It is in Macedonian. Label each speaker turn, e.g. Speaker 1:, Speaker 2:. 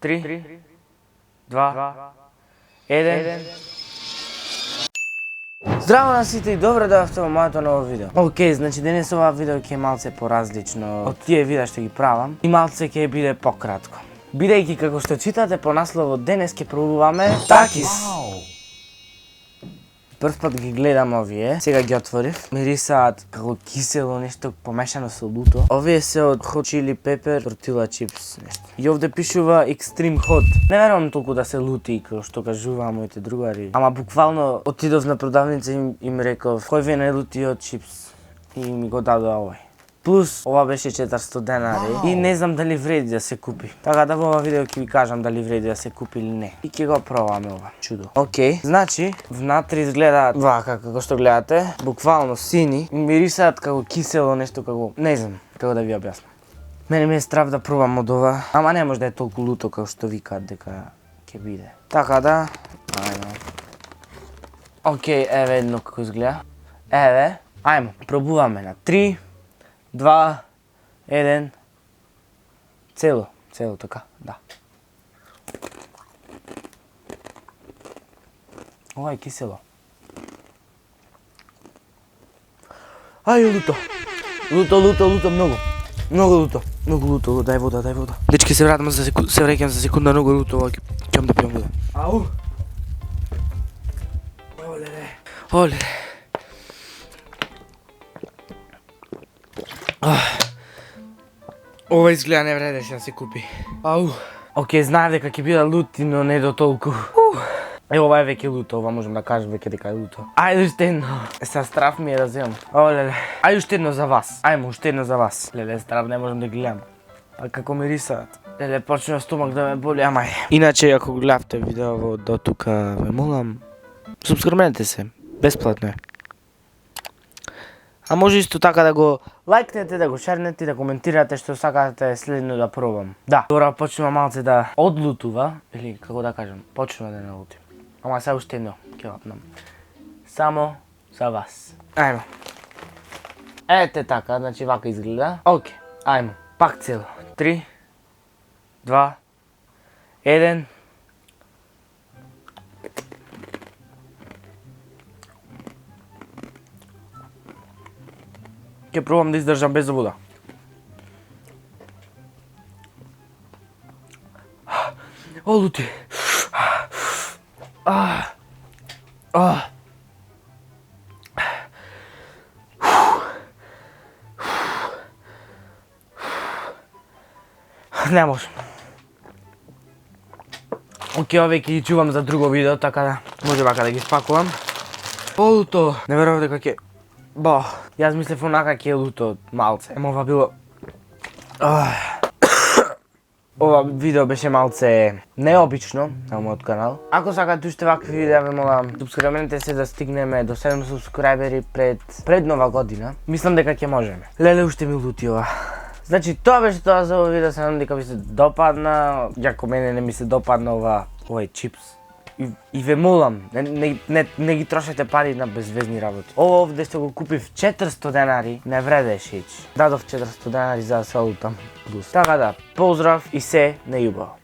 Speaker 1: 3, 2, 1. Здраво на сите и добро дојавте во моето ново видео. Океј, значи денес ова видео ќе е малце поразлично од тие видеа што ги правам и малце ќе биде пократко. Бидејќи како што читате по насловот, денес ќе пробуваме такис. Прв пат ги гледам овие, сега ги отворив. Мирисаат како кисело нешто помешано со луто. Овие се од hot chili pepper tortilla chips нешто. И овде пишува extreme hot. Не верувам толку да се лути како што кажуваа моите другари. Ама буквално отидов на продавница и им реков кој ви е најлутиот чипс и ми го дадоа овој. Плюс ова беше 400 денари и не знам дали вреди да се купи. Така да во ова видео ќе ви кажам дали вреди да се купи или не. И ќе го пробаме ова чудо. Океј, значи внатре изгледаат вака како што гледате, буквално сини, мирисаат како кисело нешто како, не знам како да ви објаснам. Мене ми е страв да пробам од ова, ама не може да е толку луто како што викаат дека ќе биде. Така да, ајде. Океј, еве едно како изгледа. Еве, ајмо, пробуваме на 3, 2, 1, цело така, да. Ова е кисело. Ај, луто, многу луто, дај вода. Дечки, се враќам за секунда, многу луто, ова ќе да пијам вода. Ау! Оле. Ова изгледа не вредеше да се купи. Ау. Океј, знаев дека ќе биде лути, но не до толку. Е, ова е веќе луто, ова можам да кажам веќе дека е луто. Ајде уште едно. Са страв ми е да земам. Олеле. Ајде уште едно за вас. Ајмо, уште едно за вас. Леле, страв не можам да гледам. А како мирисаат. Леле, почнува стомак да ме боли, ама е. Иначе, ако гледавте видео до тука, ве молам, субскрбнете се. Бесплатно е. А може исто така да го лајкнете, да го шернете, да коментирате што сакате следно да пробам. Да, добро, почнува малце да одлутува, или како да кажам, почнува да не лути. Ама сега уште едно ќе лапнам. Само за вас. Ајмо. Ете така, значи вака изгледа. Океј, ајмо, пак цело. 3, 2, 1. Ќе пробам да издржам без вода. О, лути. Не можам. Океј, овие ќе ги чувам за друго видео, така да може вака да ги спакувам. О, луто. Не верувам дека ќе... Ба, јас мислев онака ќе е луто малце. Ема ова било... Ова видео беше малце необично на мојот канал. Ако сакате уште вакви видеа, ве молам, субскрибнете се да стигнеме до 7 субскрајбери пред нова година. Мислам дека ќе можеме. Леле, уште ми лути ова. Значи, тоа беше тоа за ова видео, се надам дека ви се допадна. Јако мене не ми се допадна овој чипс. И ве молам, не ги трошете пари на безвезни работи. Ова овде што го купив 400 денари, не вредеше ич. Дадов 400 денари за да се лутам плюс. Така да, поздрав и се нејубаво.